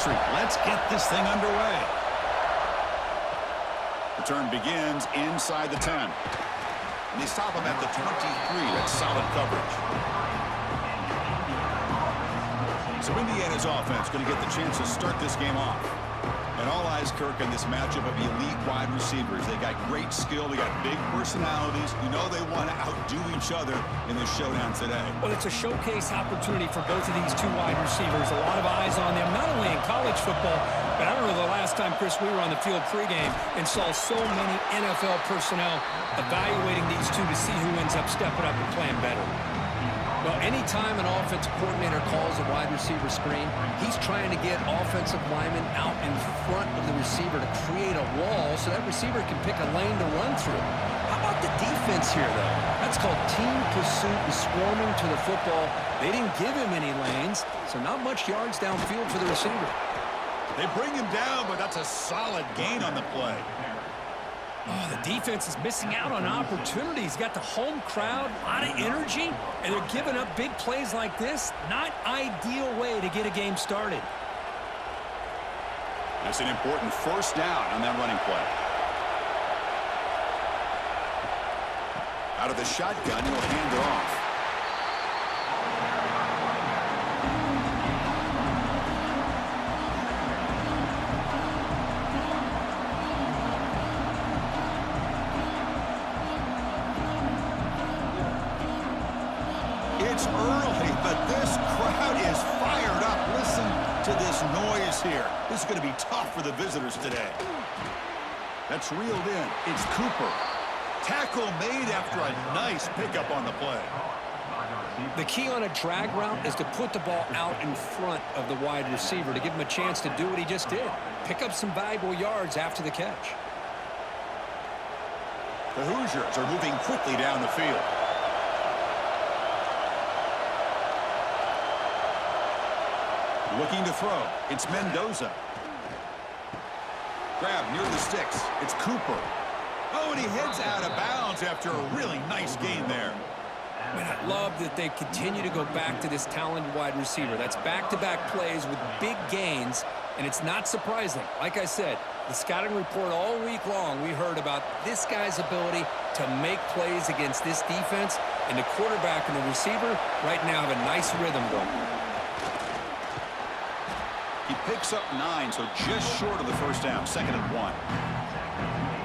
streak. Let's get this thing underway. The turn begins inside the 10. And they stop him at the 23. That's solid coverage. So Indiana's offense going to get the chance to start this game off. And all eyes, Kirk, on this matchup of elite wide receivers. They got great skill. They got big personalities. You know they want to outdo each other in this showdown today. Well, it's a showcase opportunity for both of these two wide receivers. A lot of eyes on them, not only in college football, but I don't know the last time, Chris, we were on the field pregame and saw so many NFL personnel evaluating these two to see who ends up stepping up and playing better. Well, anytime an offensive coordinator calls a wide receiver screen, he's trying to get offensive linemen out in front of the receiver to create a wall so that receiver can pick a lane to run through. How about the defense here, though? That's called team pursuit and swarming to the football. They didn't give him any lanes, so not much yards downfield for the receiver. They bring him down, but that's a solid gain on the play. Oh, the defense is missing out on opportunities. Got the home crowd, a lot of energy, and they're giving up big plays like this. Not ideal way to get a game started. That's an important first down on that running play. Out of the shotgun, he'll hand it off. It's early, but this crowd is fired up. Listen to this noise here. This is going to be tough for the visitors today. That's reeled in. It's Cooper. Tackle made after a nice pickup on the play. The key on a drag route is to put the ball out in front of the wide receiver to give him a chance to do what he just did. Pick up some valuable yards after the catch. The Hoosiers are moving quickly down the field. Looking to throw. It's Mendoza. Grab near the sticks. It's Cooper. Oh, and he heads out of bounds after a really nice gain there. And I love that they continue to go back to this talented wide receiver. That's back-to-back plays with big gains, and it's not surprising. Like I said, the scouting report all week long, we heard about this guy's ability to make plays against this defense, and the quarterback and the receiver right now have a nice rhythm going. He picks up 9, so just short of the first down, 2nd and 1.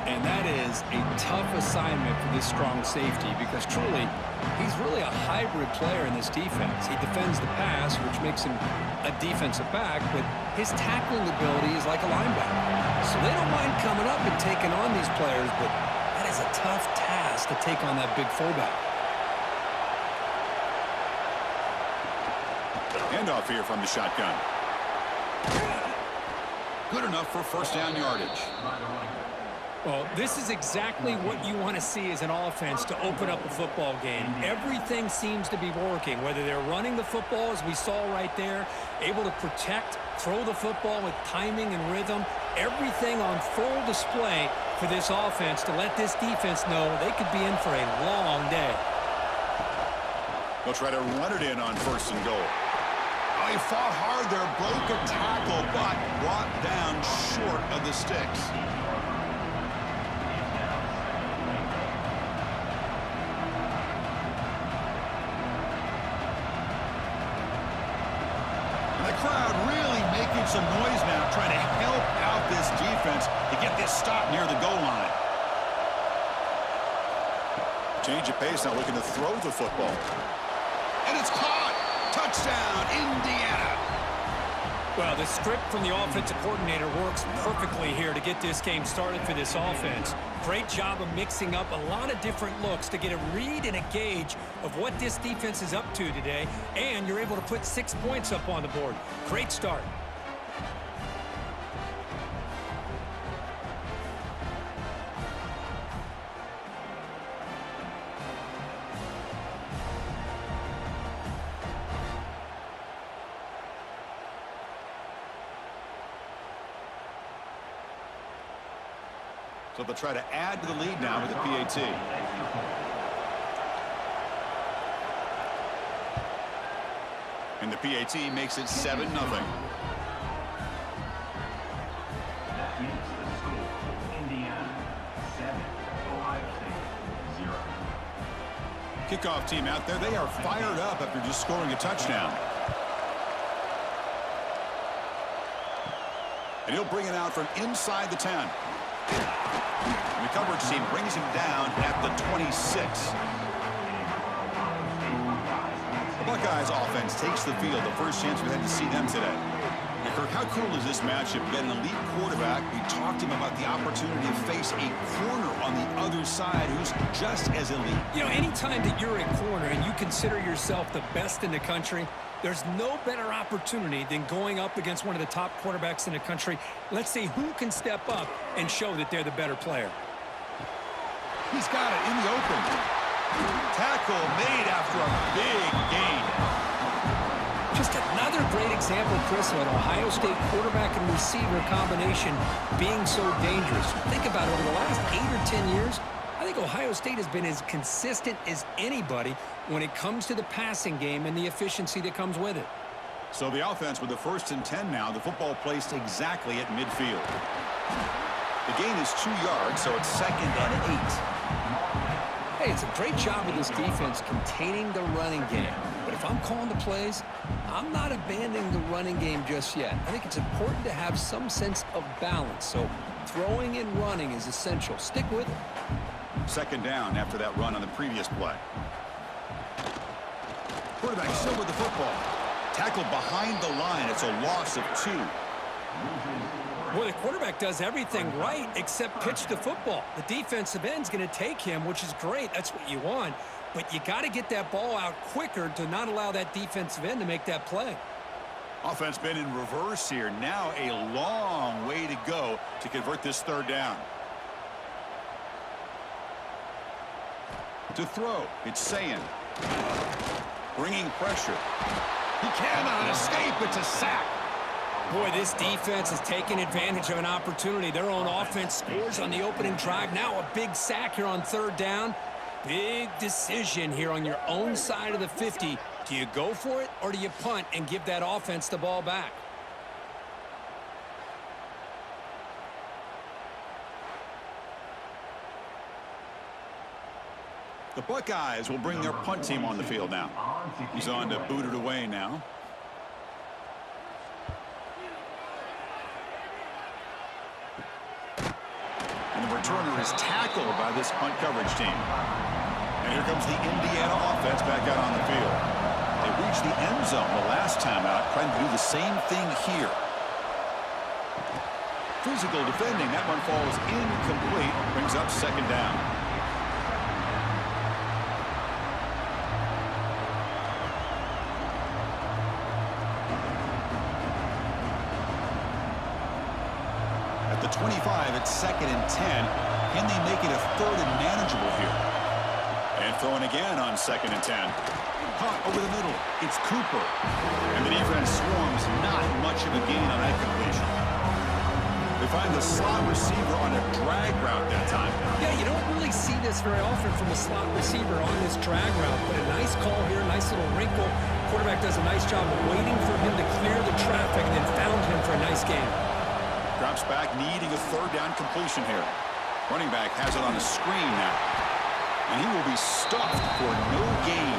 And that is a tough assignment for this strong safety because truly, he's really a hybrid player in this defense. He defends the pass, which makes him a defensive back, but his tackling ability is like a linebacker. So they don't mind coming up and taking on these players, but that is a tough task to take on that big fullback. Handoff here from the shotgun. Good enough for first down yardage. Well, this is exactly what you want to see as an offense to open up a football game. Everything seems to be working, whether they're running the football, as we saw right there, able to protect, throw the football with timing and rhythm, everything on full display for this offense to let this defense know they could be in for a long day. They'll try to run it in on 1st and goal. Oh, he fought hard there, broke a tackle, but brought down short of the sticks. And the crowd really making some noise now, trying to help out this defense to get this stop near the goal line. Change of pace now, looking to throw the football. And it's caught! Touchdown, Indiana! Well, the script from the offensive coordinator works perfectly here to get this game started for this offense. Great job of mixing up a lot of different looks to get a read and a gauge of what this defense is up to today, and you're able to put 6 points up on the board. Great start. So they'll try to add to the lead now with the PAT. And the PAT makes it 7-0. Kickoff team out there, they are fired up after just scoring a touchdown. And he'll bring it out from inside the 10. And the coverage team brings him down at the 26. The Buckeyes offense takes the field. The first chance we had to see them today. And Kirk, how cool is this matchup? You got an elite quarterback. We talked to him about the opportunity to face a corner on the other side who's just as elite. You know, anytime that you're a corner and you consider yourself the best in the country, there's no better opportunity than going up against one of the top quarterbacks in the country. Let's see who can step up and show that they're the better player. He's got it in the open. Tackle made after a big gain. Just another great example, Chris, of an Ohio State quarterback and receiver combination being so dangerous. Think about it, over the last 8 or 10 years, I think Ohio State has been as consistent as anybody when it comes to the passing game and the efficiency that comes with it. So the offense with the 1st and 10 now, the football placed exactly at midfield. The gain is 2 yards, so it's 2nd and 8. Hey, it's a great job of this defense containing the running game. But if I'm calling the plays, I'm not abandoning the running game just yet. I think it's important to have some sense of balance. So throwing and running is essential. Stick with it. 2nd down after that run on the previous play. Quarterback still with the football. Tackled behind the line. It's a loss of 2. Well, the quarterback does everything right except pitch the football. The defensive end's going to take him, which is great. That's what you want. But you got to get that ball out quicker to not allow that defensive end to make that play. Offense been in reverse here. Now a long way to go to convert this 3rd down. To throw, it's Sayin. Bringing pressure. He cannot escape. It's a sack. Boy, this defense is taking advantage of an opportunity. Their own offense scores on the opening drive. Now a big sack here on 3rd down. Big decision here on your own side of the 50. Do you go for it or do you punt and give that offense the ball back? The Buckeyes will bring their punt team on the field now. He's on to boot it away now. And the returner is tackled by this punt coverage team. And here comes the Indiana offense back out on the field. They reached the end zone the last time out, trying to do the same thing here. Physical defending. That one falls incomplete. Brings up 2nd down. At the 25, it's 2nd and 10. Can they make it a 3rd and manageable here? And throwing again on 2nd and 10. Caught over the middle. It's Cooper. And the defense swarms. Not much of a gain on that completion. They find the slot receiver on a drag route that time. Yeah, you don't really see this very often from a slot receiver on this drag route. But a nice call here, nice little wrinkle. Quarterback does a nice job of waiting for him to clear the traffic and then found him for a nice game. Drops back, needing a 3rd down completion here. Running back has it on a screen now. And he will be stuffed for no gain.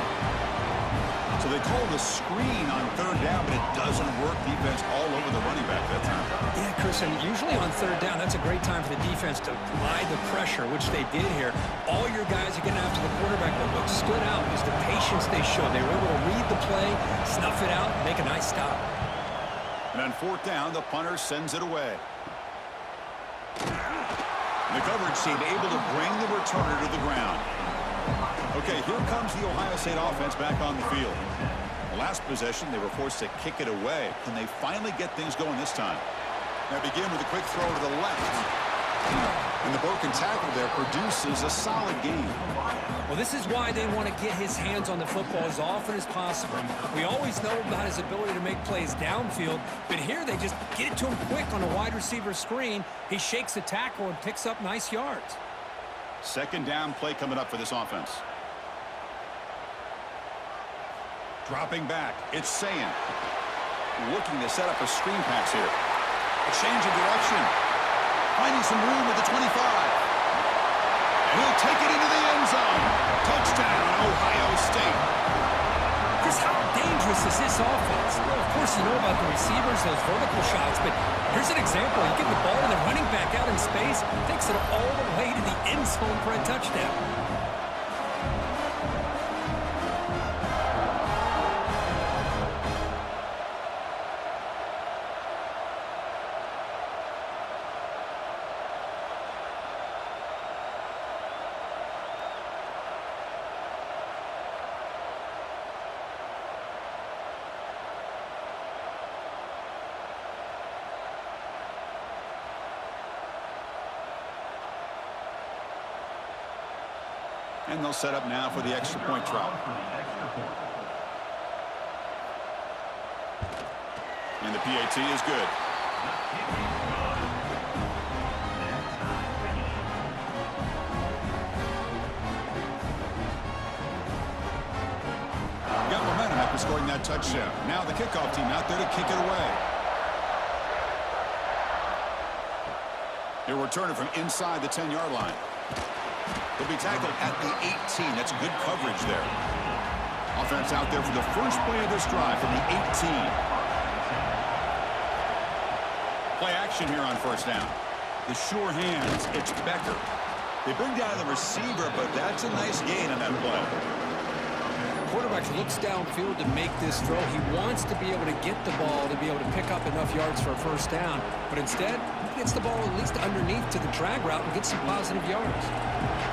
So they call the screen on 3rd down, but it doesn't work. Defense all over the running back that time. Yeah, Chris, and usually on 3rd down, that's a great time for the defense to apply the pressure, which they did here. All your guys are getting after the quarterback, but what stood out is the patience they showed. They were able to read the play, snuff it out, make a nice stop. And on 4th down, the punter sends it away. The coverage team able to bring the returner to the ground. Okay, here comes the Ohio State offense back on the field. The last possession, they were forced to kick it away. Can they finally get things going this time? They begin with a quick throw to the left. And the broken tackle there produces a solid gain. Well, this is why they want to get his hands on the football as often as possible. We always know about his ability to make plays downfield, but here they just get it to him quick on a wide receiver screen. He shakes the tackle and picks up nice yards. 2nd down play coming up for this offense. Dropping back, it's Sayin. Looking to set up a screen pass here. A change of direction. Finding some room at the 25. And he'll take it into the end zone. Touchdown, Ohio Chris, is this offense. Well, of course, you know about the receivers, those vertical shots, but here's an example. You get the ball and the running back out in space, takes it all the way to the end zone for a touchdown. And they'll set up now for the extra point try. And the PAT is good. Got momentum after scoring that touchdown. Now the kickoff team out there to kick it away. He'll return it from inside the 10-yard line. He'll be tackled at the 18. That's good coverage there. Offense out there for the first play of this drive from the 18. Play action here on first down. The sure hands, it's Becker. They bring down the receiver, but that's a nice gain on that play. Quarterback looks downfield to make this throw. He wants to be able to get the ball to be able to pick up enough yards for a first down. But instead, he gets the ball at least underneath to the drag route and gets some positive yards.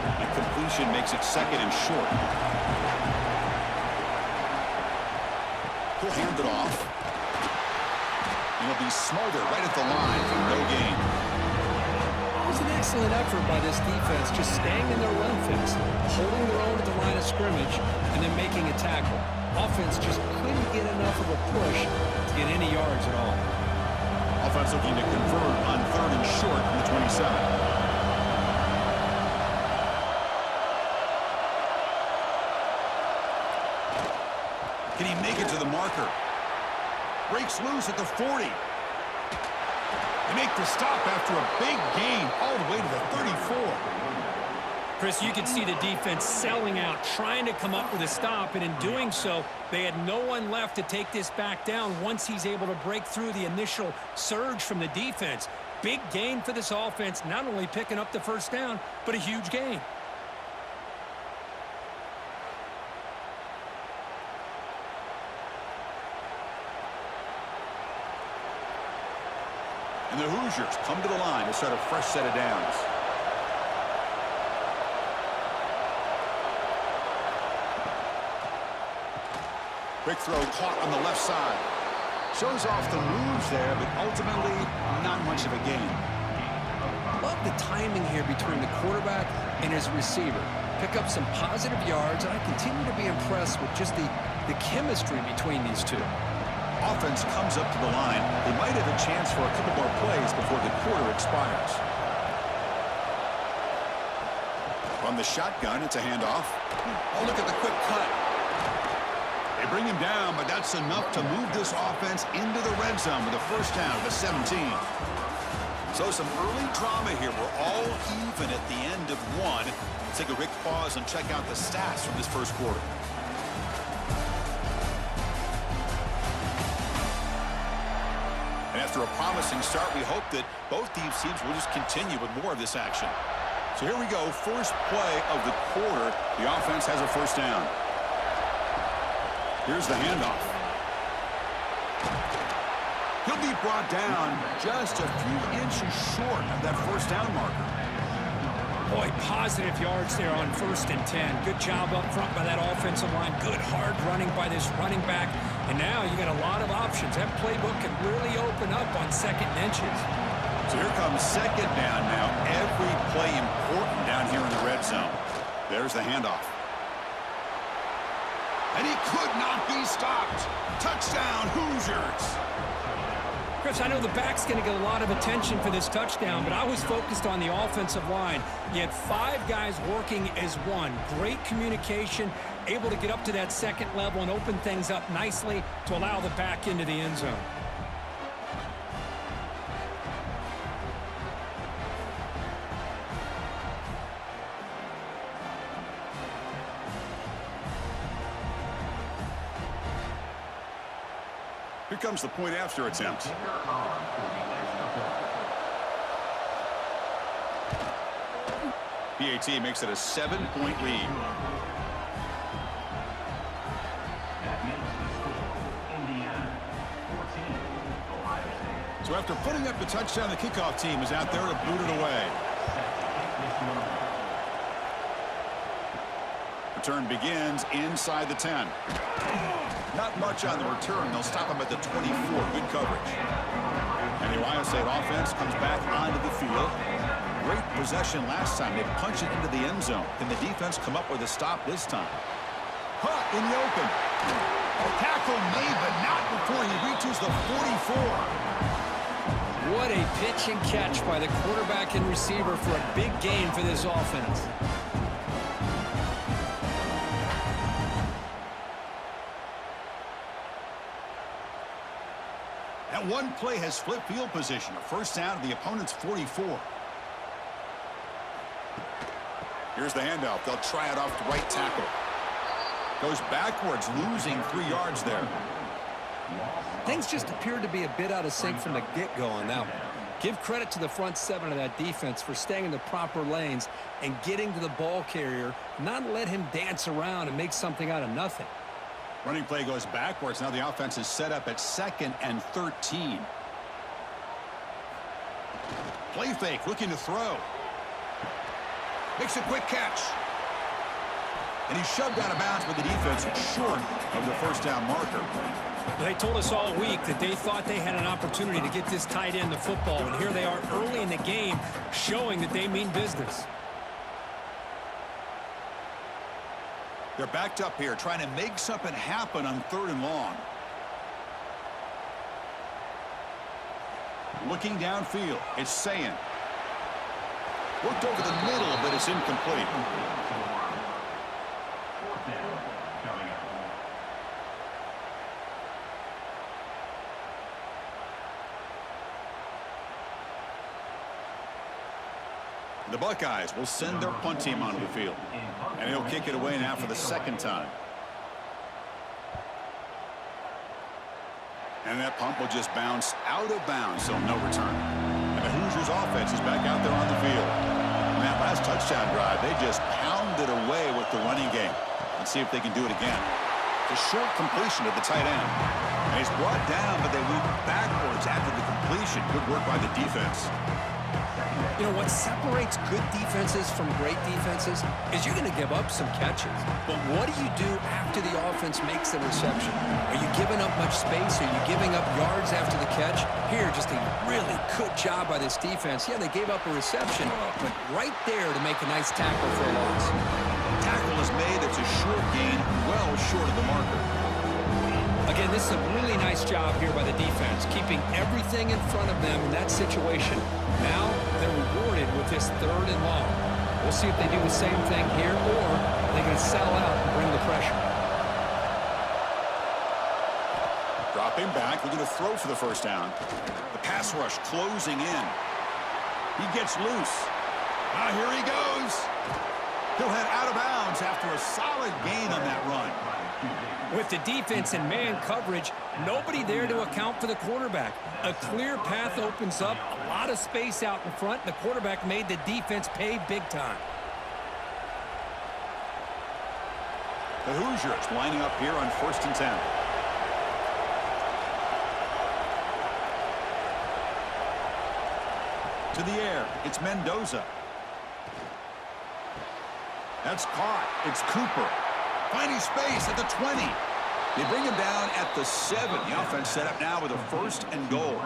And completion makes it second and short. He'll hand it off. And he'll be smothered right at the line for no gain. It was an excellent effort by this defense, just staying in their run fence, holding their own at the line of scrimmage, and then making a tackle. Offense just couldn't get enough of a push to get any yards at all. Offense looking to convert on third and short from the 27. Can he make it to the marker? Breaks loose at the 40. They make the stop after a big gain all the way to the 34. Chris, you can see the defense selling out, trying to come up with a stop, and in doing so, they had no one left to take this back down once he's able to break through the initial surge from the defense. Big gain for this offense, not only picking up the first down, but a huge gain. And the Hoosiers come to the line to start a fresh set of downs. Quick throw caught on the left side. Shows off the moves there, but ultimately not much of a gain. Love the timing here between the quarterback and his receiver. Pick up some positive yards, and I continue to be impressed with just the chemistry between these two. Offense comes up to the line. They might have a chance for a couple more plays before the quarter expires. From the shotgun, it's a handoff. Oh, look at the quick cut. They bring him down, but that's enough to move this offense into the red zone with a first down at the 17. So some early drama here. We're all even at the end of one. Let's take a quick pause and check out the stats from this first quarter. After a promising start, we hope that both these teams will just continue with more of this action. So here we go, first play of the quarter. The offense has a first down. Here's the handoff. He'll be brought down just a few inches short of that first down marker. Boy, positive yards there on 1st and 10. Good job up front by that offensive line. Good hard running by this running back. And now you got a lot of options. That playbook can really open up on 2nd and inches. So here comes 2nd down now. Every play important down here in the red zone. There's the handoff. And he could not be stopped. Touchdown, Hoosiers. Chris, I know the back's going to get a lot of attention for this touchdown, but I was focused on the offensive line. You had 5 guys working as one. Great communication, able to get up to that 2nd level and open things up nicely to allow the back into the end zone. Here comes the point after attempt. PAT makes it a 7-point lead. So after putting up the touchdown, the kickoff team is out there to boot it away. Return begins inside the 10. Not much on the return. They'll stop him at the 24. Good coverage. And the Ohio State offense comes back onto the field. Great possession last time. They punch it into the end zone. Can the defense come up with a stop this time? Caught in the open. Tackle made, but not before he reaches the 44. What a pitch and catch by the quarterback and receiver for a big gain for this offense. That one play has flipped field position. A first down to the opponent's 44. Here's the handoff. They'll try it off the right tackle. Goes backwards, losing 3 yards there. Things just appeared to be a bit out of sync from the get-go on that one. Give credit to the front 7 of that defense for staying in the proper lanes and getting to the ball carrier, not let him dance around and make something out of nothing. Running play goes backwards. Now the offense is set up at 2nd and 13. Play fake, looking to throw. Makes a quick catch. And he's shoved out of bounds with the defense short of the first down marker. They told us all week that they thought they had an opportunity to get this tight end the football, and here they are early in the game showing that they mean business. They're backed up here trying to make something happen on 3rd and long. Looking downfield, it's Sayin. Worked over the middle, but it's incomplete. The Buckeyes will send their punt team onto the field. And he'll kick it away now for the 2nd time. And that punt will just bounce out of bounds, so no return. And the Hoosiers offense is back out there on the field. And that last touchdown drive, they just pounded away with the running game. Let's see if they can do it again. It's a short completion to the tight end. And he's brought down, but they move backwards after the completion. Good work by the defense. You know, what separates good defenses from great defenses is you're going to give up some catches. But what do you do after the offense makes the reception? Are you giving up much space? Are you giving up yards after the catch? Here, just a really good job by this defense. Yeah, they gave up a reception, but right there to make a nice tackle for a loss. Tackle is made. It's a short gain, well short of the marker. Again, this is a really nice job here by the defense, keeping everything in front of them in that situation. Now they're rewarded with this 3rd and long. We'll see if they do the same thing here, or they're going to sell out and bring the pressure. Dropping back, looking to throw for the first down. The pass rush closing in. He gets loose. Here he goes. He'll head out of bounds after a solid gain on that run. With the defense and man coverage, nobody there to account for the quarterback. A clear path opens up, a lot of space out in front. The quarterback made the defense pay big time. The Hoosiers lining up here on 1st and 10. To the air, it's Mendoza. That's caught. It's Cooper. Finding space at the 20. They bring him down at the 7. The offense set up now with a 1st and goal.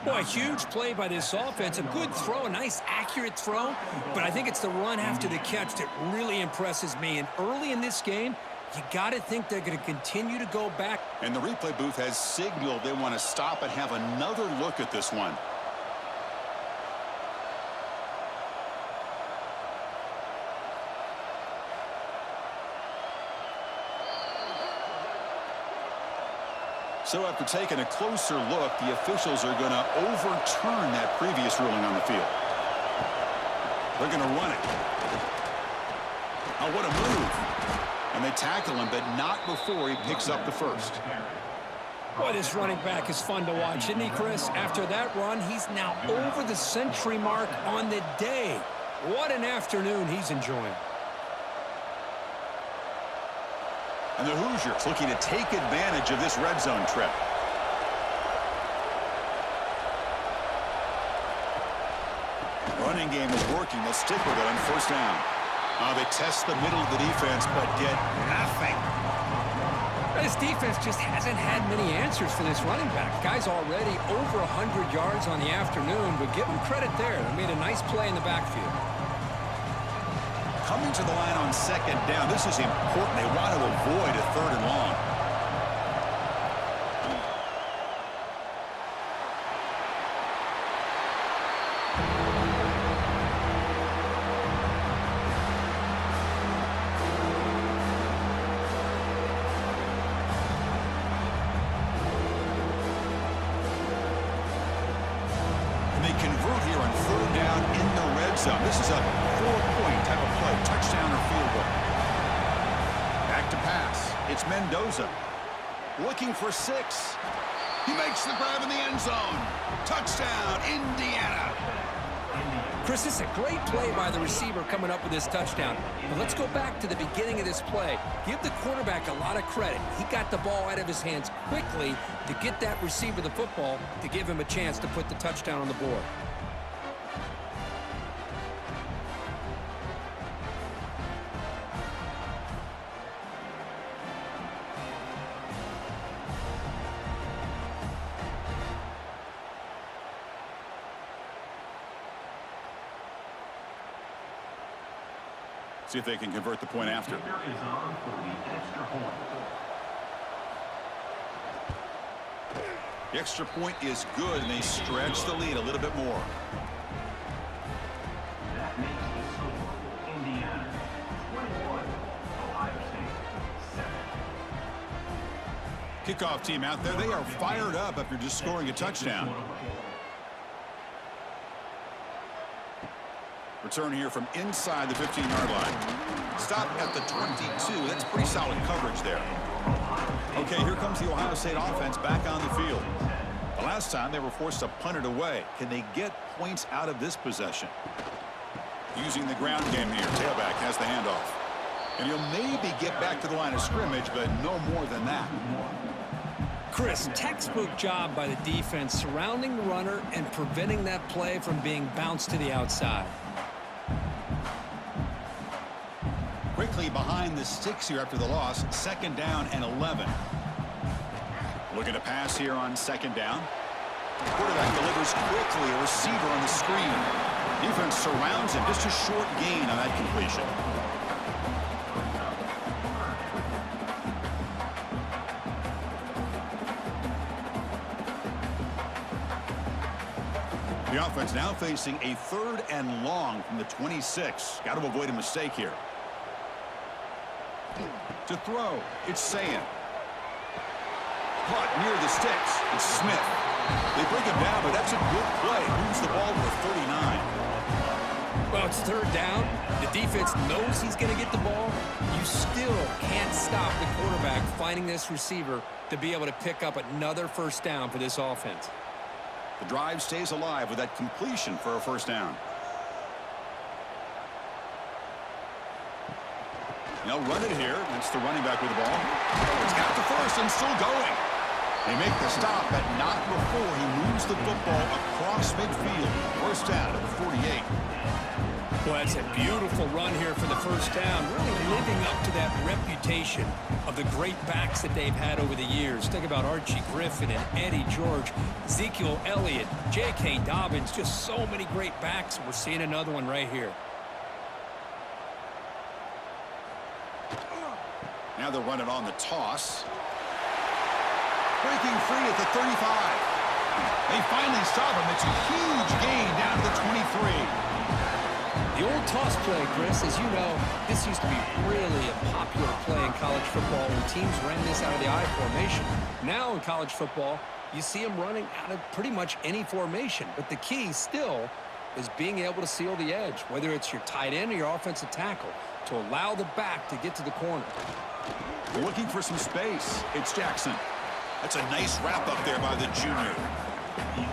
Boy, a huge play by this offense. A good throw, a nice accurate throw. But I think it's the run after the catch that really impresses me. And early in this game, you got to think they're going to continue to go back. And the replay booth has signaled they want to stop and have another look at this one. So after taking a closer look, the officials are going to overturn that previous ruling on the field. They're going to run it. Oh, what a move. And they tackle him, but not before he picks up the 1st. Boy, this running back is fun to watch, isn't he, Chris? After that run, he's now over the century mark on the day. What an afternoon he's enjoying. And the Hoosiers looking to take advantage of this red zone trip. Running game is working. They'll stick with it on first down. They test the middle of the defense, but get nothing. This defense just hasn't had many answers for this running back. Guy's already over 100 yards on the afternoon, but give him credit there. They made a nice play in the backfield. Coming to the line on second down. This is important. They want to avoid a third and long. Convert here on third down in the red zone. This is a 4-point type of play, touchdown or field goal. Back to pass. It's Mendoza. Looking for 6. He makes the grab in the end zone. Touchdown, Indiana. Chris, this is a great play by the receiver coming up with this touchdown. But let's go back to the beginning of this play. Give the quarterback a lot of credit. He got the ball out of his hands quickly to get that receiver the football to give him a chance to put the touchdown on the board. See if they can convert the point after. The extra point is good, and they stretch the lead a little bit more. That makes the score Indiana 21, Ohio State 7. Kickoff team out there. They are fired up after just scoring a touchdown. Return here from inside the 15-yard line. Stop at the 22. That's pretty solid coverage there. Okay, here comes the Ohio State offense back on the field. The last time they were forced to punt it away. Can they get points out of this possession? Using the ground game here. Tailback has the handoff. And he'll maybe get back to the line of scrimmage, but no more than that. Chris, textbook job by the defense surrounding the runner and preventing that play from being bounced to the outside. Quickly behind the sticks here after the loss. Second down and 11. Looking to pass here on second down. Quarterback delivers quickly. A receiver on the screen. Defense surrounds him. Just a short gain on that completion. The offense now facing a third and long from the 26. Got to avoid a mistake here. To throw, it's Sayan. Caught near the sticks. It's Smith. They bring him down, but that's a good play. Moves the ball to the 39. Well, it's third down. The defense knows he's going to get the ball. You still can't stop the quarterback finding this receiver to be able to pick up another first down for this offense. The drive stays alive with that completion for a first down. They'll run it here. That's the running back with the ball. He's got the first and still going. They make the stop, but not before he moves the football across midfield. First down at the 48. Well, that's a beautiful run here for the first down, really living up to that reputation of the great backs that they've had over the years. Think about Archie Griffin and Eddie George, Ezekiel Elliott, J.K. Dobbins, just so many great backs, and we're seeing another one right here. Now they're running on the toss. Breaking free at the 35. They finally stop him. It's a huge gain down to the 23. The old toss play, Chris, as you know, this used to be really a popular play in college football when teams ran this out of the I formation. Now in college football, you see them running out of pretty much any formation. But the key still is being able to seal the edge, whether it's your tight end or your offensive tackle, to allow the back to get to the corner. Looking for some space. It's Jackson. That's a nice wrap up there by the junior.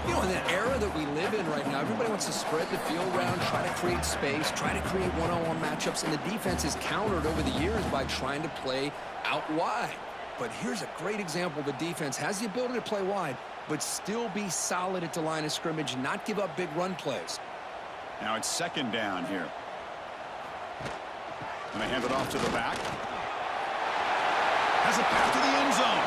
You know, in the era that we live in right now, everybody wants to spread the field around, try to create space, try to create one-on-one matchups, and the defense is countered over the years by trying to play out wide. But here's a great example. The defense has the ability to play wide, but still be solid at the line of scrimmage, not give up big run plays. Now it's second down here. And they hand it off to the back. Has a path to the end zone.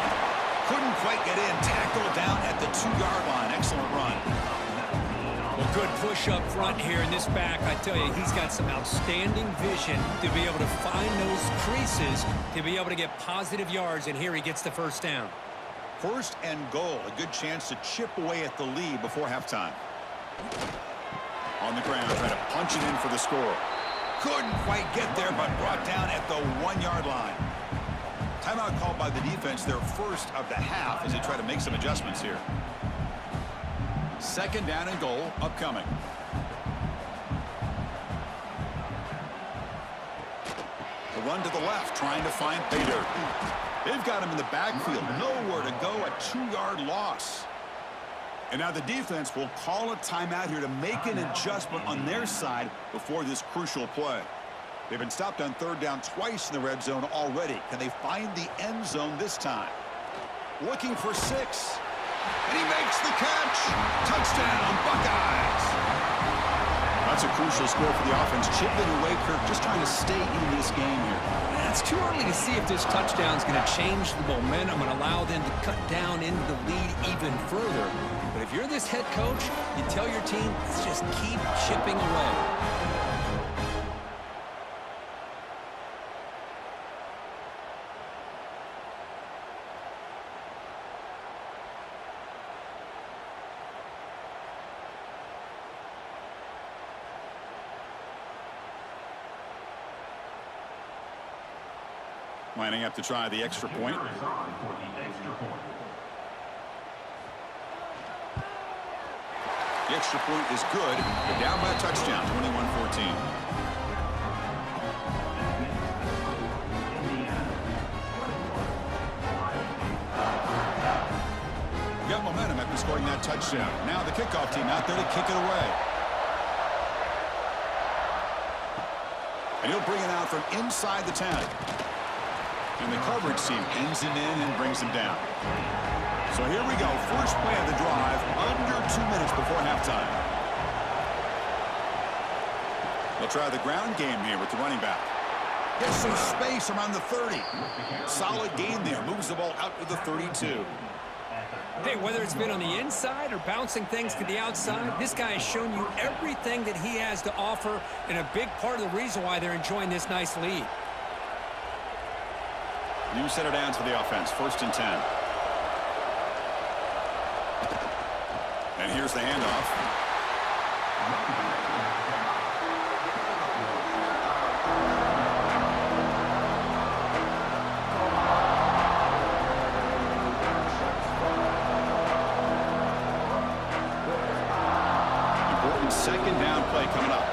Couldn't quite get in. Tackled down at the 2-yard line. Excellent run. Well, good push up front here in this back. I tell you, he's got some outstanding vision to be able to find those creases, to be able to get positive yards, and here he gets the first down. First and goal. A good chance to chip away at the lead before halftime. On the ground, trying to punch it in for the score. Couldn't quite get there, but brought down at the 1-yard line. Timeout called by the defense, their first of the half, as they try to make some adjustments here. Second down and goal upcoming. The run to the left, trying to find pay dirt. They've got him in the backfield. Nowhere to go, a 2-yard loss. And now the defense will call a timeout here to make an adjustment on their side before this crucial play. They've been stopped on third down twice in the red zone already. Can they find the end zone this time? Looking for 6. And he makes the catch. Touchdown, Buckeyes. That's a crucial score for the offense. Chipping away, Kirk, just trying to stay in this game here. It's too early to see if this touchdown is going to change the momentum and allow them to cut down into the lead even further. But if you're this head coach, you tell your team, let's just keep chipping away. Lining up to try the extra point. The extra point is good. They're down by a touchdown, 21-14. We got momentum after scoring that touchdown. Now the kickoff team out there to kick it away. And he'll bring it out from inside the 10. And the coverage team pins him in and brings him down. So here we go. First play of the drive, under 2 minutes before halftime. They'll try the ground game here with the running back. Gets some space around the 30. Solid gain there. Moves the ball out to the 32. Hey, whether it's been on the inside or bouncing things to the outside, this guy has shown you everything that he has to offer, and a big part of the reason why they're enjoying this nice lead. New center down to the offense. First and 10. And here's the handoff. Important second down play coming up.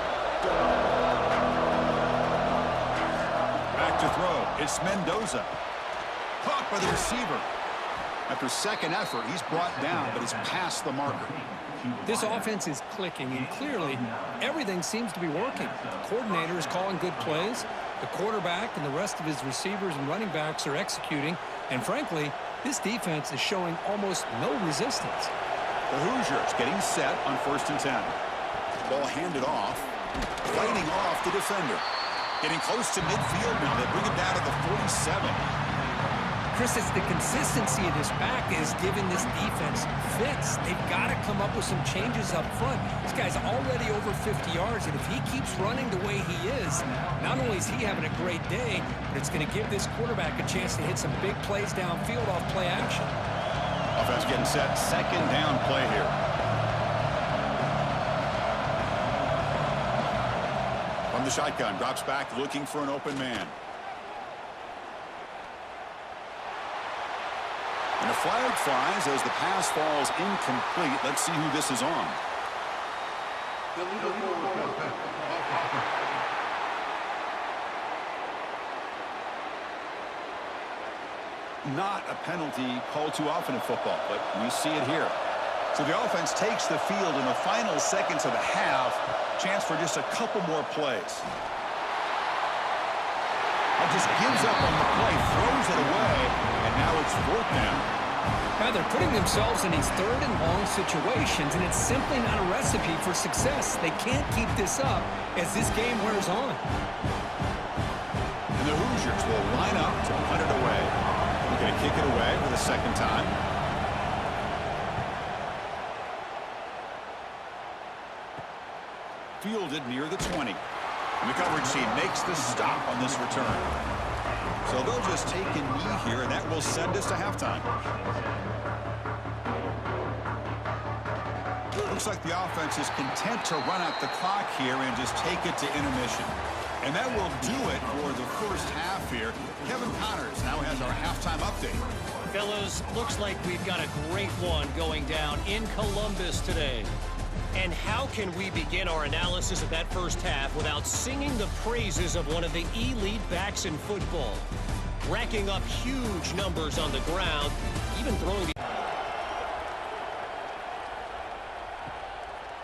Back to throw. It's Mendoza. Caught by the receiver. After second effort, he's brought down, but he's past the marker. This offense is clicking, and clearly everything seems to be working. The coordinator is calling good plays. The quarterback and the rest of his receivers and running backs are executing. And frankly, this defense is showing almost no resistance. The Hoosiers getting set on first and 10. Ball handed off. Fighting off the defender. Getting close to midfield now. They bring him down to the 47. Chris, it's the consistency of this back is giving this defense fits. They've got to come up with some changes up front. This guy's already over 50 yards, and if he keeps running the way he is, not only is he having a great day, but it's going to give this quarterback a chance to hit some big plays downfield off play action. Offense getting set. Second down play here. From the shotgun, drops back looking for an open man. And a flag flies as the pass falls incomplete. Let's see who this is on. not a penalty called too often in football, but we see it here. So the offense takes the field in the final seconds of the half. Chance for just a couple more plays. Just gives up on the play, throws it away, and now it's 4th down. Now they're putting themselves in these 3rd and long situations, and it's simply not a recipe for success. They can't keep this up as this game wears on. And the Hoosiers will line up to punt it away. We're going to kick it away for the 2nd time. Fielded near the 20. And the coverage team makes the stop on this return. So they'll just take a knee here, and that will send us to halftime. Looks like the offense is content to run out the clock here and just take it to intermission. And that will do it for the first half here. Kevin Connors now has our halftime update. Fellas, looks like we've got a great one going down in Columbus today. And how can we begin our analysis of that first half without singing the praises of one of the elite backs in football? Racking up huge numbers on the ground, even throwing the...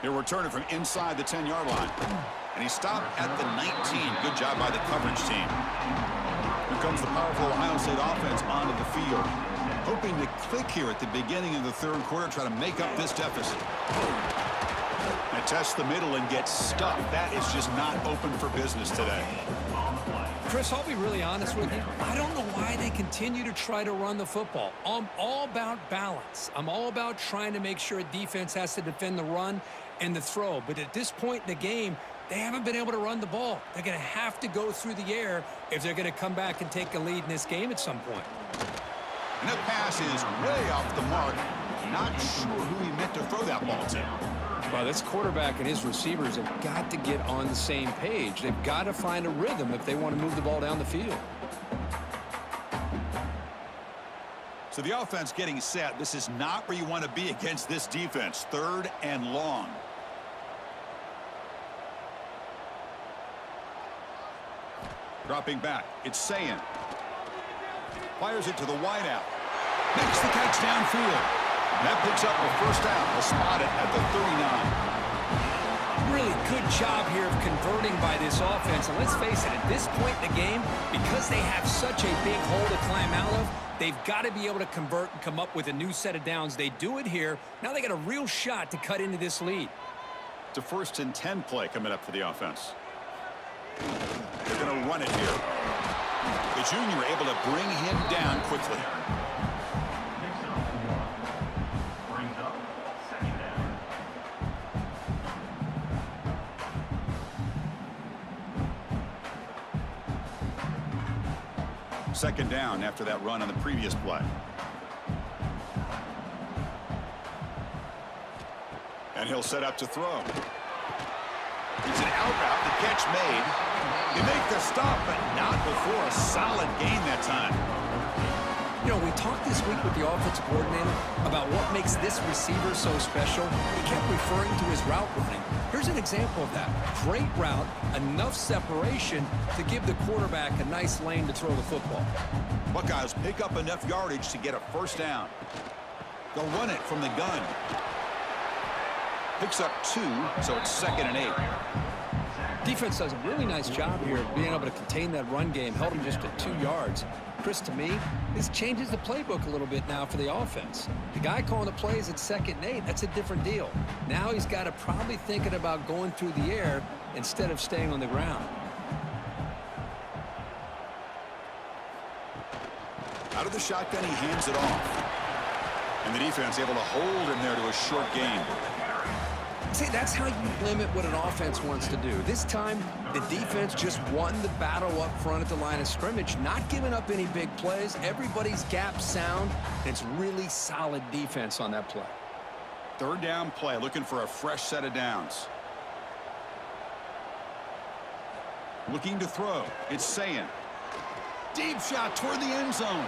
He'll return it from inside the 10-yard line. And he stopped at the 19. Good job by the coverage team. Here comes the powerful Ohio State offense onto the field. Hoping to click here at the beginning of the 3rd quarter, try to make up this deficit. And test the middle and get stuffed. That is just not open for business today. Chris, I'll be really honest with you. I don't know why they continue to try to run the football. I'm all about balance. I'm all about trying to make sure a defense has to defend the run and the throw. But at this point in the game, they haven't been able to run the ball. They're going to have to go through the air if they're going to come back and take a lead in this game at some point. And that pass is way off the mark. Not sure who he meant to throw that ball to. Well, this quarterback and his receivers have got to get on the same page. They've got to find a rhythm if they want to move the ball down the field. So the offense getting set. This is not where you want to be against this defense. 3rd and long. Dropping back. It's Sayin. Fires it to the wideout. Makes the catch downfield. That picks up a first down. We'll spot it at the 39. Really good job here of converting by this offense. And let's face it, at this point in the game, because they have such a big hole to climb out of, they've got to be able to convert and come up with a new set of downs. They do it here. Now they got a real shot to cut into this lead. It's a 1st and 10 play coming up for the offense. They're going to run it here. The junior able to bring him down quickly. Second down after that run on the previous play. And he'll set up to throw. It's an out route. The catch made. They make the stop, but not before a solid gain that time. You know, we talked this week with the offensive coordinator about what makes this receiver so special. He kept referring to his route running. Here's an example of that. Great route, enough separation to give the quarterback a nice lane to throw the football. Buckeyes pick up enough yardage to get a first down. They'll run it from the gun. Picks up 2, so it's 2nd and 8. Defense does a really nice job here of being able to contain that run game, held him just at 2 yards. Chris, to me, this changes the playbook a little bit now for the offense. The guy calling the plays at 2nd and 8, that's a different deal. Now he's got to probably thinking about going through the air instead of staying on the ground. Out of the shotgun, he hands it off. And the defense able to hold him there to a short gain. See, that's how you limit what an offense wants to do. This time, the defense just won the battle up front at the line of scrimmage, not giving up any big plays. Everybody's gap sound. It's really solid defense on that play. 3rd down play, looking for a fresh set of downs. Looking to throw. It's Sayin. Deep shot toward the end zone.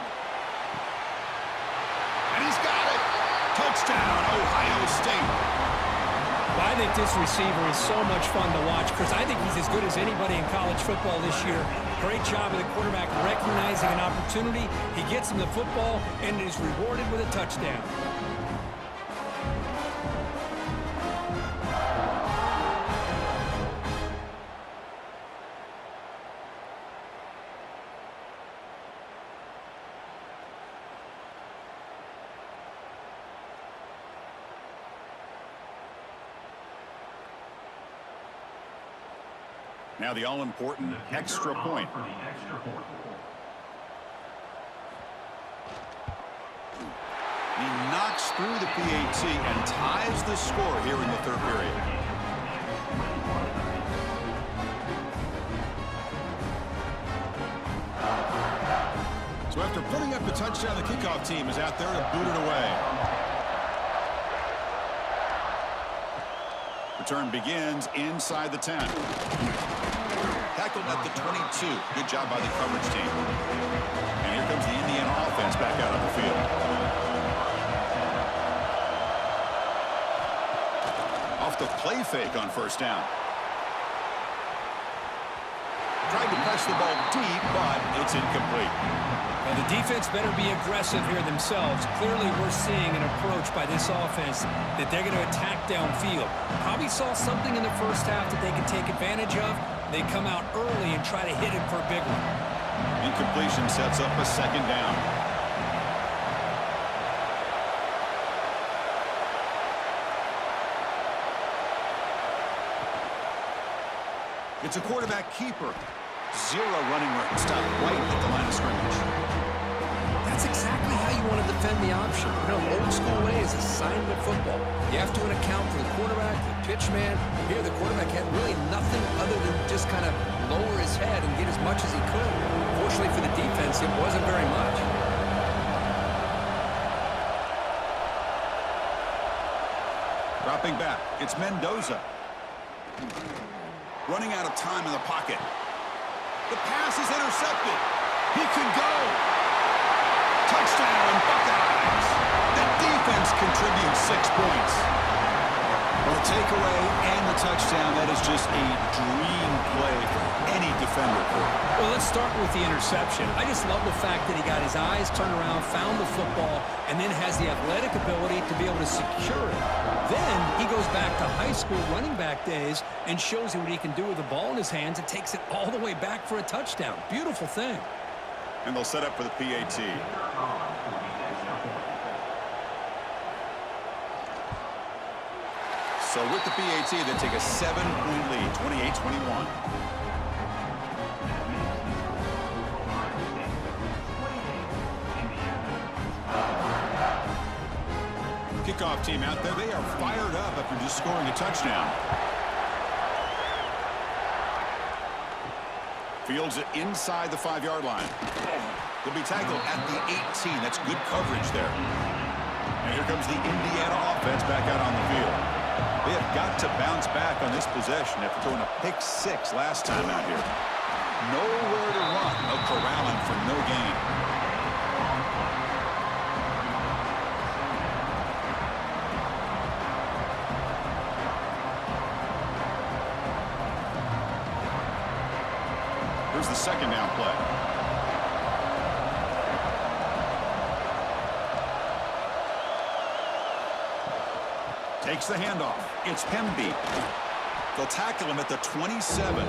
And he's got it. Touchdown, Ohio State. Well, I think this receiver is so much fun to watch, Chris. I think he's as good as anybody in college football this year. Great job of the quarterback recognizing an opportunity. He gets him the football and is rewarded with a touchdown. Now the all-important extra point. He knocks through the PAT and ties the score here in the third period. So after putting up a touchdown, the kickoff team is out there to boot it away. Return begins inside the 10. Tackled at the 22. Good job by the coverage team. And here comes the Indiana offense back out on the field. Off the play fake on first down. Tried to press the ball deep, but it's incomplete. Well, the defense better be aggressive here themselves. Clearly, we're seeing an approach by this offense that they're going to attack downfield. Probably saw something in the first half that they can take advantage of. They come out early and try to hit it for a big one. Incompletion sets up a second down. It's a quarterback keeper. Zero running room. Stop right at the line of scrimmage. That's exactly how you want to defend the option. You know, old school way is assigning the football. You have to account for the quarterback, the pitch man. Here, the quarterback had really nothing other than just kind of lower his head and get as much as he could. Fortunately for the defense, it wasn't very much. Dropping back, it's Mendoza. Running out of time in the pocket. The pass is intercepted. He could go. Touchdown, Buckeyes. The defense contributes 6 points. Well, the takeaway and the touchdown, that is just a dream play for any defender. Well, let's start with the interception. I just love the fact that he got his eyes turned around, found the football, and then has the athletic ability to be able to secure it. Then he goes back to high school running back days and shows you what he can do with the ball in his hands and takes it all the way back for a touchdown. Beautiful thing. And they'll set up for the PAT. So with the PAT, they take a 7-point lead, 28-21. Kickoff team out there, they are fired up after just scoring a touchdown. Fields it inside the 5-yard line. They'll be tackled at the 18. That's good coverage there. And here comes the Indiana offense back out on the field. They have got to bounce back on this possession after throwing a pick-6 last time out here. Nowhere to run. No corralling for no gain. Here's the second down play. Takes the handoff. It's Hemby. They'll tackle him at the 27.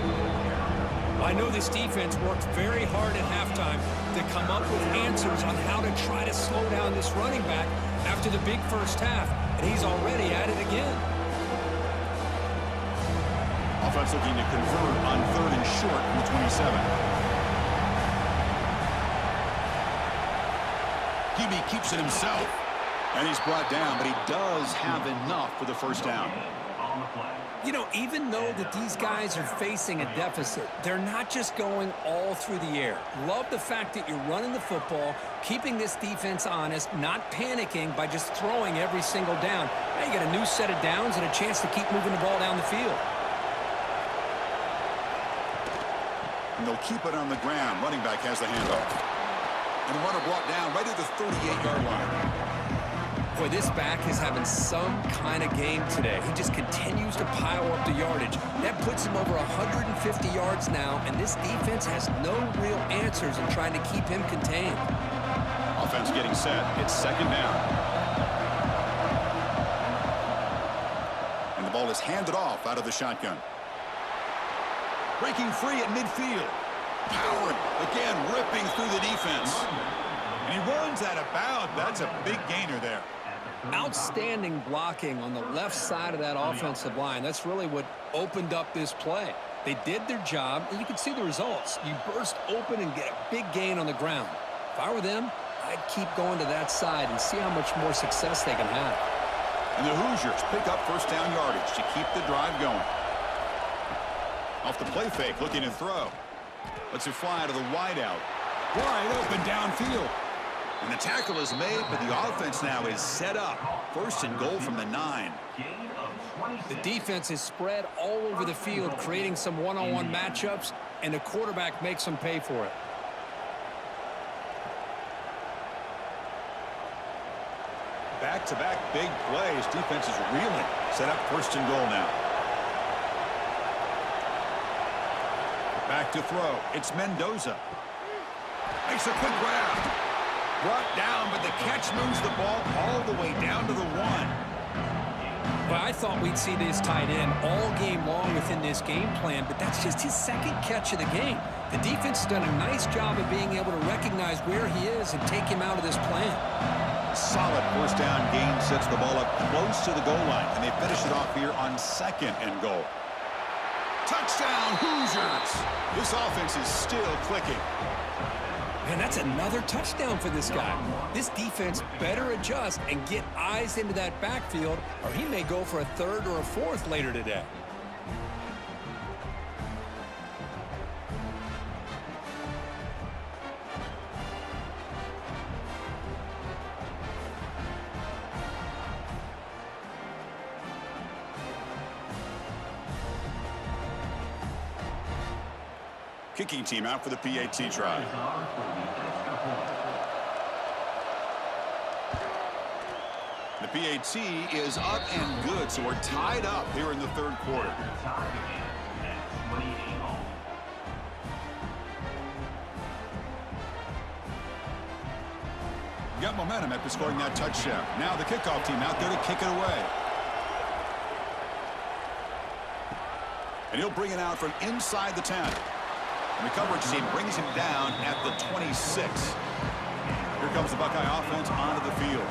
I know this defense worked very hard at halftime to come up with answers on how to try to slow down this running back after the big first half, and he's already at it again. Offense looking to convert on 3rd and short from the 27. Hebe keeps it himself. And he's brought down, but he does have enough for the first down. You know, even though that these guys are facing a deficit, they're not just going all through the air. Love the fact that you're running the football, keeping this defense honest, not panicking by just throwing every single down. Now you get a new set of downs and a chance to keep moving the ball down the field. And they'll keep it on the ground. Running back has the handoff. And the runner brought down right at the 38-yard line. Boy, this back is having some kind of game today. He just continues to pile up the yardage. That puts him over 150 yards now, and this defense has no real answers in trying to keep him contained. Offense getting set. It's second down. And the ball is handed off out of the shotgun. Breaking free at midfield. Powering. Again, ripping through the defense. And he runs out of bounds. That's a big gainer there. Outstanding blocking on the left side of that offensive line. That's really what opened up this play. They did their job, and you can see the results. You burst open and get a big gain on the ground. If I were them, I'd keep going to that side and see how much more success they can have. And the Hoosiers pick up first down yardage to keep the drive going. Off the play fake, looking to throw. Lets it fly to the wideout. Wide open downfield. And the tackle is made, but the offense now is set up. First and goal from the 9. The defense is spread all over the field, creating some one-on-one matchups, and the quarterback makes them pay for it. Back-to-back big plays. Defense is reeling. Set up first and goal now. Back to throw. It's Mendoza. Makes a quick grab. Brought down, but the catch moves the ball all the way down to the 1. But I thought we'd see this tight end all game long within this game plan, but that's just his second catch of the game. The defense has done a nice job of being able to recognize where he is and take him out of this plan. Solid first down gain sets the ball up close to the goal line, and they finish it off here on second and goal. Touchdown, Hoosiers! This offense is still clicking. Man, that's another touchdown for this guy. This defense better adjust and get eyes into that backfield, or he may go for a third or a fourth later today. Kicking team out for the PAT try. The PAT is up and good, so we're tied up here in the third quarter. Got momentum after scoring that touchdown. Now the kickoff team out there to kick it away. And he'll bring it out from inside the 10. And the coverage team brings him down at the 26. Here comes the Buckeye offense onto the field.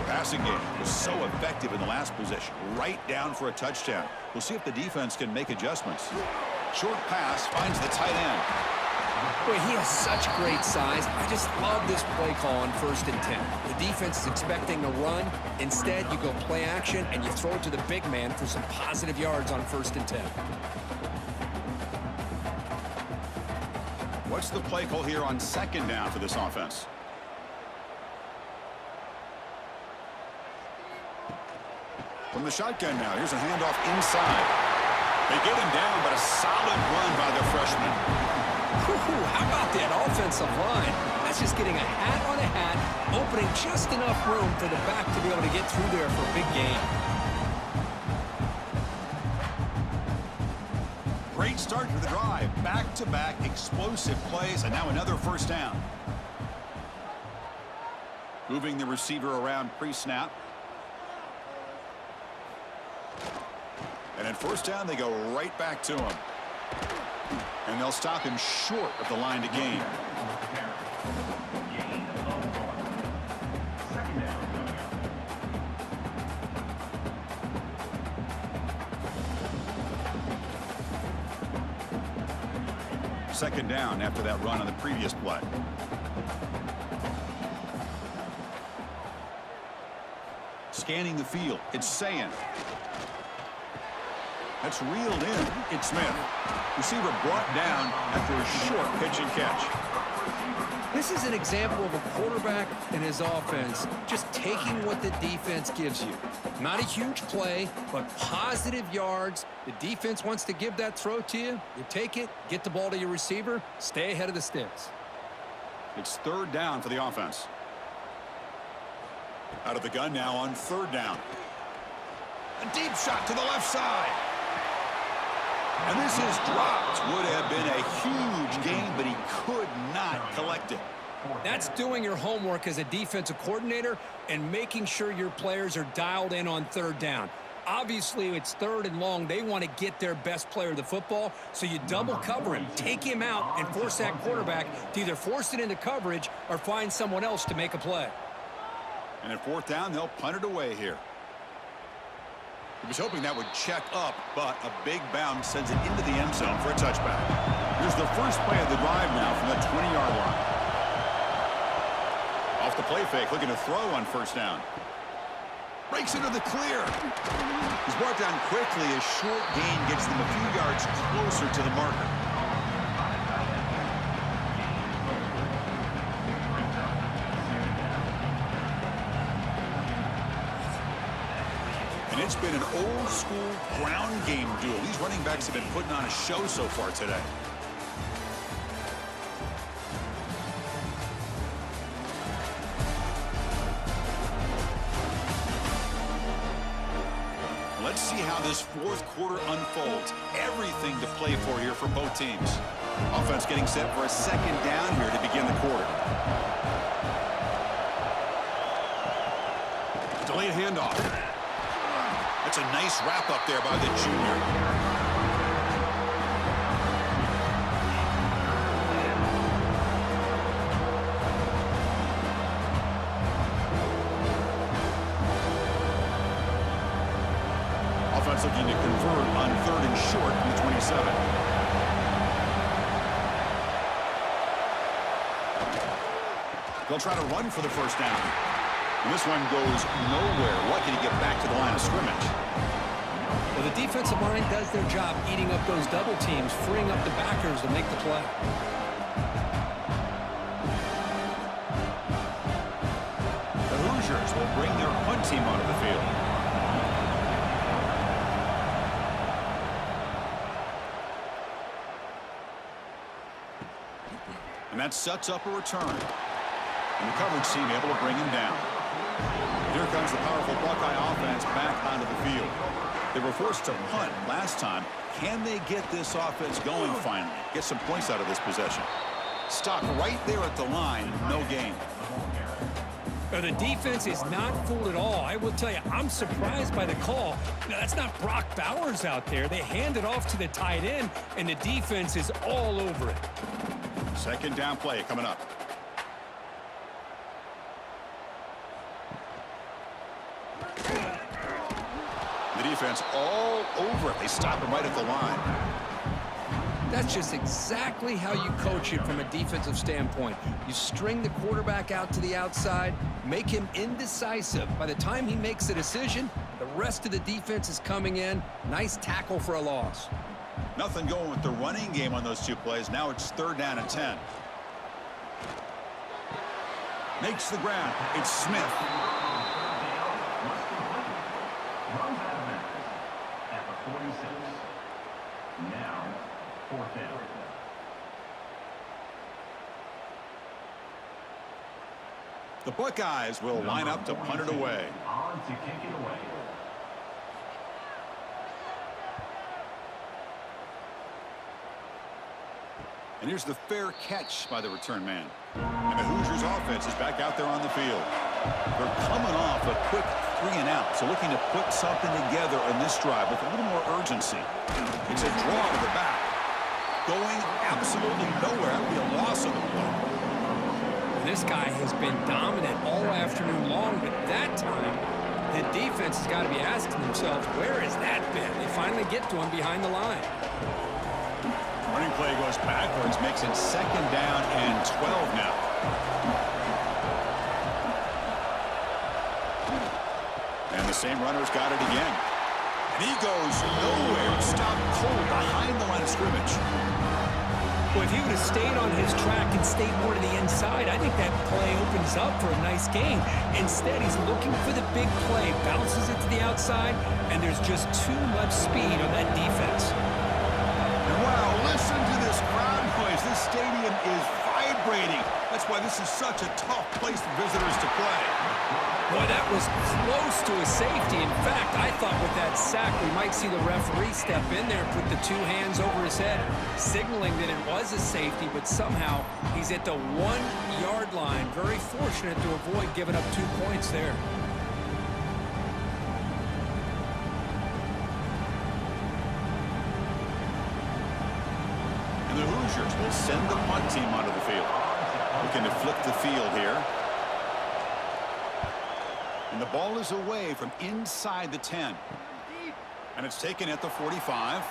The passing game was so effective in the last possession, right down for a touchdown. We'll see if the defense can make adjustments. Short pass finds the tight end. Boy, he has such great size. I just love this play call on 1st and 10. The defense is expecting a run. Instead, you go play action, and you throw it to the big man for some positive yards on 1st and 10. What's the play call here on second down for this offense? From the shotgun now, here's a handoff inside. They get him down, but a solid run by the freshman. How about that offensive line? That's just getting a hat on a hat, opening just enough room for the back to be able to get through there for a big gain. Great start to the drive. Back-to-back explosive plays, and now another first down. Moving the receiver around pre-snap. And at first down, they go right back to him. And they'll stop him short of the line to gain. Second down after that run on the previous play. Scanning the field, it's Sayin. That's reeled in. It's Smith. Receiver brought down after a short pitch and catch. This is an example of a quarterback and his offense just taking what the defense gives you. Not a huge play, but positive yards. The defense wants to give that throw to you. You take it, get the ball to your receiver, stay ahead of the sticks. It's third down for the offense. Out of the gun now on third down. A deep shot to the left side. And this is dropped. Would have been a huge gain, but he could not collect it. That's doing your homework as a defensive coordinator and making sure your players are dialed in on third down. Obviously, it's third and long. They want to get their best player of the football, so you double cover him, take him out, and force that quarterback to either force it into coverage or find someone else to make a play. And at fourth down, they'll punt it away here. He was hoping that would check up, but a big bounce sends it into the end zone for a touchback. Here's the first play of the drive now from the 20-yard line. Off the play fake, looking to throw on first down. Breaks into the clear. He's brought down quickly. A short gain gets them a few yards closer to the marker. And it's been an old-school ground game duel. These running backs have been putting on a show so far today. Let's see how this fourth quarter unfolds. Everything to play for here for both teams. Offense getting set for a second down here to begin the quarter. Delayed handoff. That's a nice wrap up there by the junior. Looking to convert on third and short from the 27. They'll try to run for the first down. And this one goes nowhere. Lucky to get back to the line of scrimmage. Well, the defensive line does their job eating up those double teams, freeing up the backers to make the play. The Hoosiers will bring their punt team onto the field. And that sets up a return. And the coverage team able to bring him down. Here comes the powerful Buckeye offense back onto the field. They were forced to punt last time. Can they get this offense going finally? Get some points out of this possession. Stop right there at the line. No gain. The defense is not fooled at all. I will tell you, I'm surprised by the call. Now, that's not Brock Bowers out there. They hand it off to the tight end, and the defense is all over it. Second down play coming up. The defense all over it. They stop him right at the line. That's just exactly how you coach it from a defensive standpoint. You string the quarterback out to the outside, make him indecisive. By the time he makes a decision, the rest of the defense is coming in. Nice tackle for a loss. Nothing going with the running game on those two plays. Now it's third down and 10. Makes the ground. It's Smith. Runs out of bounds at the 46. Now, fourth down. The Buckeyes will line up to punt it away. On to kick it away. And here's the fair catch by the return man. And the Hoosiers offense is back out there on the field. They're coming off a quick 3-and-out, so looking to put something together in this drive with a little more urgency. It's a draw to the back. Going absolutely nowhere. That would be a loss of the play. This guy has been dominant all afternoon long, but that time, the defense has got to be asking themselves, where has that been? They finally get to him behind the line. Running play goes backwards, makes it second down and 12 now. And the same runner's got it again. And he goes nowhere. Stopped cold behind the line of scrimmage. Well, if he would have stayed on his track and stayed more to the inside, I think that play opens up for a nice gain. Instead, he's looking for the big play, bounces it to the outside, and there's just too much speed on that defense. And wow, listen to this crowd noise. This stadium is vibrating. That's why this is such a tough place for visitors to play. Boy, that was close to a safety. In fact, I thought with that sack, we might see the referee step in there and put the 2 hands over his head, signaling that it was a safety, but somehow he's at the 1-yard line. Very fortunate to avoid giving up 2 points there. And the Hoosiers will send the punt team onto the field. Looking to flip the field here. And the ball is away from inside the 10. And it's taken at the 45.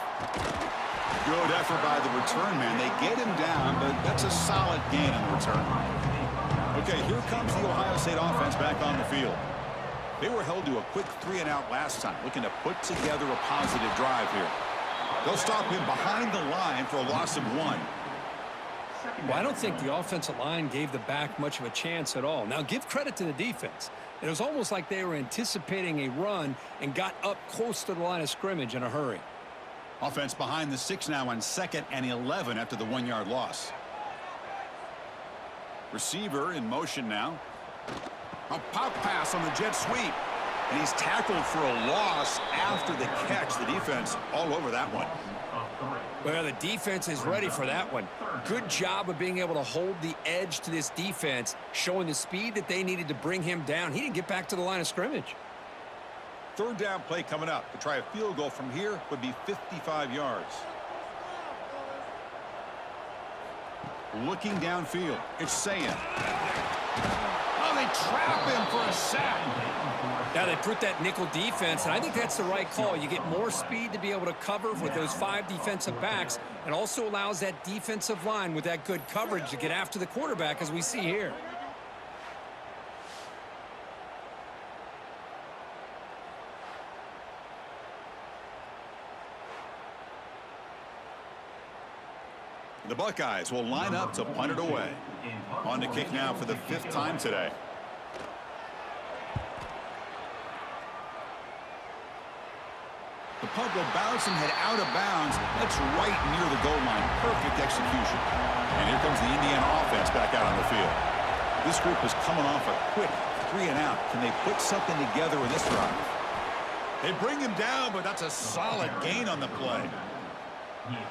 Good effort by the return man. They get him down, but that's a solid gain on the return. Okay, here comes the Ohio State offense back on the field. They were held to a quick 3-and-out last time, looking to put together a positive drive here. They'll stop him behind the line for a loss of 1. Well, I don't think the offensive line gave the back much of a chance at all. Now, give credit to the defense. It was almost like they were anticipating a run and got up close to the line of scrimmage in a hurry. Offense behind the 6 now on 2nd and 11 after the 1-yard loss. Receiver in motion now. A pop pass on the jet sweep. And he's tackled for a loss after the catch. The defense all over that one. Well, the defense is ready for that one. Good job of being able to hold the edge to this defense, showing the speed that they needed to bring him down. He didn't get back to the line of scrimmage. 3rd down play coming up. To try a field goal from here would be 55 yards. Looking downfield. It's Sayan. Oh, they trap him for a sack. Now they put that nickel defense, and I think that's the right call. You get more speed to be able to cover with those 5 defensive backs, and also allows that defensive line with that good coverage to get after the quarterback, as we see here. The Buckeyes will line up to punt it away. On to kick now for the 5th time today. The punt will bounce and head out of bounds. That's right near the goal line. Perfect execution. And here comes the Indiana offense back out on the field. This group is coming off a quick 3-and-out. Can they put something together with this drive? They bring him down, but that's a solid gain on the play.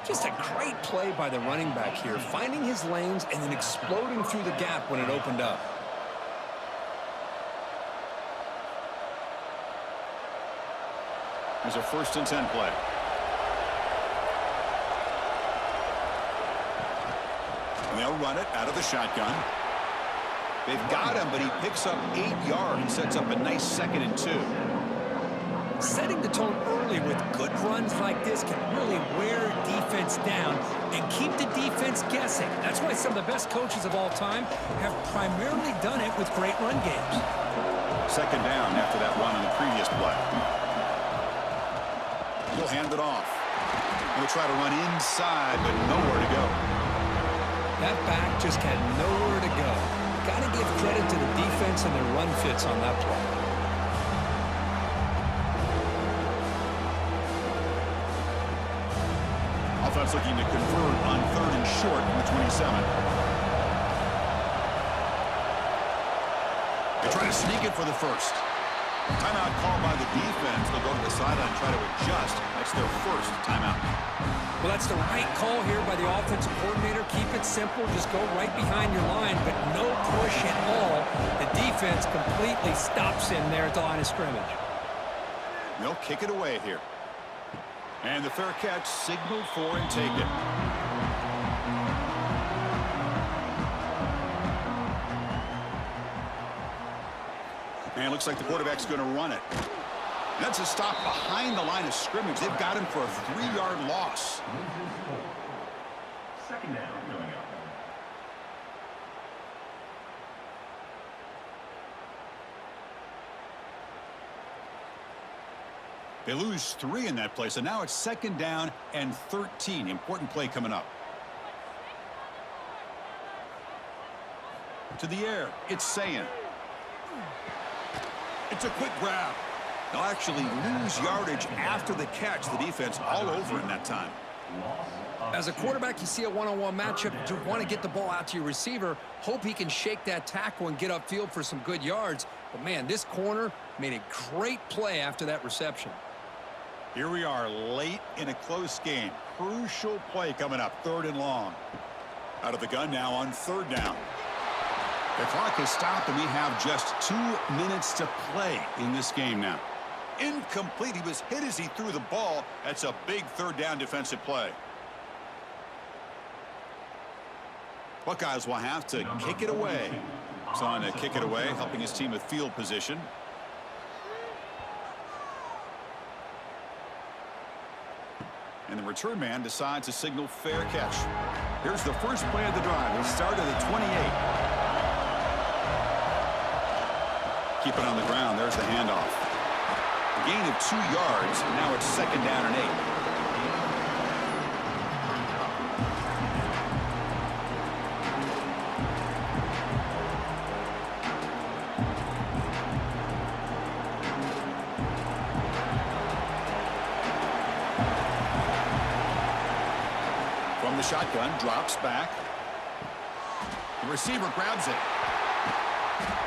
Just a great play by the running back here, finding his lanes and then exploding through the gap when it opened up. There's a 1st and 10 play. And they'll run it out of the shotgun. They've got him, but he picks up 8 yards and sets up a nice 2nd and 2. Setting the tone early with good runs like this can really wear defense down and keep the defense guessing. That's why some of the best coaches of all time have primarily done it with great run games. 2nd down after that run on the previous play. He'll hand it off. He'll try to run inside, but nowhere to go. That back just had nowhere to go. Got to give credit to the defense and their run fits on that play. Offense looking to convert on 3rd and short from the 27. They try to sneak it for the 1st. Timeout called by the defense. They'll go to the sideline and try to adjust. That's their 1st timeout. Well, that's the right call here by the offensive coordinator. Keep it simple. Just go right behind your line, but no push at all. The defense completely stops him there at the line of scrimmage. They'll kick it away here. And the fair catch signaled for and taken. And it looks like the quarterback's going to run it. That's a stop behind the line of scrimmage. They've got him for a 3-yard loss. 2nd down going up. They lose 3 in that play, so now it's 2nd down and 13. Important play coming up. To the air, it's Sayan. It's a quick grab. They'll actually lose yardage after the catch. The defense all over in that time. As a quarterback, you see a one-on-one matchup, you want to get the ball out to your receiver, hope he can shake that tackle and get upfield for some good yards. But, man, this corner made a great play after that reception. Here we are late in a close game. Crucial play coming up, 3rd and long. Out of the gun now on 3rd down. The clock has stopped, and we have just 2 minutes to play in this game now. Incomplete. He was hit as he threw the ball. That's a big 3rd down defensive play. Buckeyes will have to kick it away. He's on to kick it away, helping his team with field position. And the return man decides to signal fair catch. Here's the first play of the drive. He started at the 28. Keep it on the ground. There's the handoff. A gain of 2 yards. Now it's 2nd down and 8. From the shotgun, drops back. The receiver grabs it.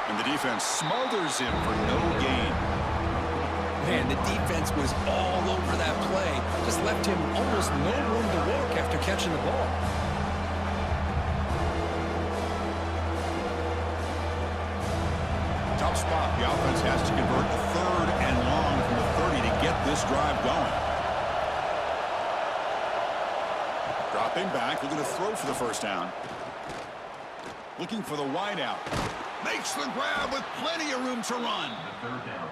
And the defense smothers him for no gain. Man, the defense was all over that play. Just left him almost no room to walk after catching the ball. Tough spot. The offense has to convert the 3rd and long from the 30 to get this drive going. Dropping back, looking to throw for the 1st down. Looking for the wide out. Makes the grab with plenty of room to run.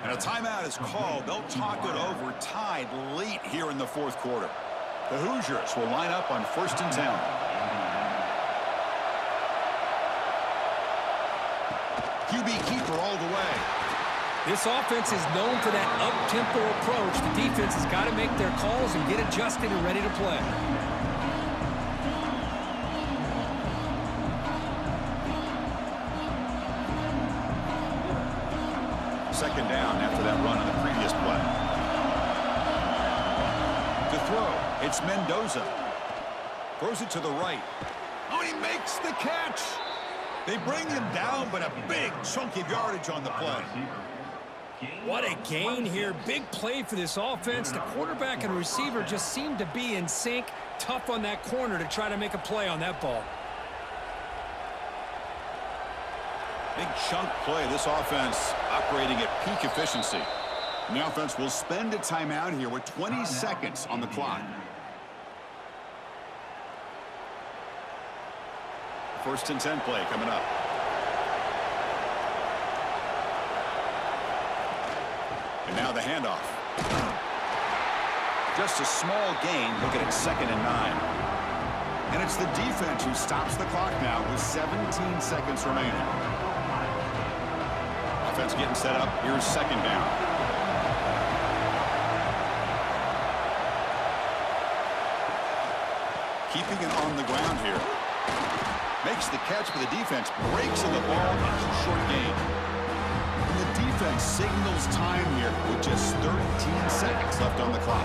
And a timeout is called. They'll talk it over, tied late here in the 4th quarter. The Hoosiers will line up on 1st and 10. QB keeper all the way. This offense is known for that up-tempo approach. The defense has got to make their calls and get adjusted and ready to play. 2nd down after that run on the previous play. To throw, it's Mendoza. Throws it to the right. Oh, he makes the catch. They bring him down, but a big chunk of yardage on the play. What a gain here. Big play for this offense. The quarterback and receiver just seem to be in sync. Tough on that corner to try to make a play on that ball. Big chunk play. This offense operating at peak efficiency. And the offense will spend a timeout here with 20 seconds on the clock. 1st and 10 play coming up. And now the handoff. Just a small gain. Looking at 2nd and 9. And it's the defense who stops the clock now with 17 seconds remaining. Offense getting set up. Here's 2nd down. Keeping it on the ground here. Makes the catch for the defense. Breaks in the ball. It's a short gain. And the defense signals time here with just 13 seconds left on the clock.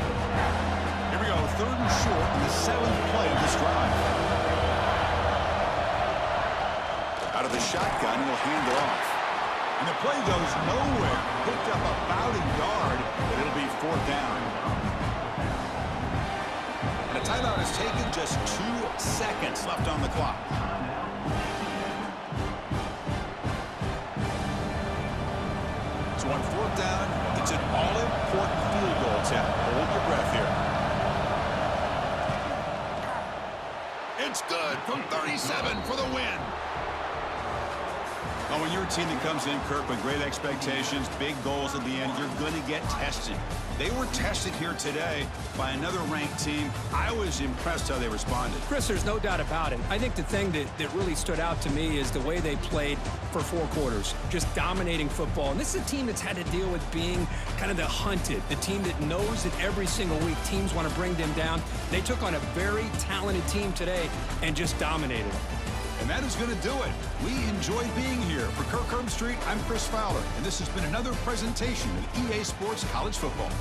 Here we go. 3rd and short in the 7th play of this drive. Out of the shotgun, he'll hand it off. And the play goes nowhere. Picked up about a yard, but it'll be 4th down. And a timeout is taken. Just 2 seconds left on the clock. So on 4th down, it's an all-important field goal attempt. Hold your breath here. It's good from 37 for the win. Oh, when you're a team that comes in, Kirk, with great expectations, big goals at the end, you're going to get tested. They were tested here today by another ranked team. I was impressed how they responded. Chris, there's no doubt about it. I think the thing that really stood out to me is the way they played for 4 quarters, just dominating football. And this is a team that's had to deal with being kind of the hunted, the team that knows that every single week teams want to bring them down. They took on a very talented team today and just dominated them. And that is going to do it. We enjoyed being here. For Kirk Herbstreit, I'm Chris Fowler, and this has been another presentation of EA Sports College Football.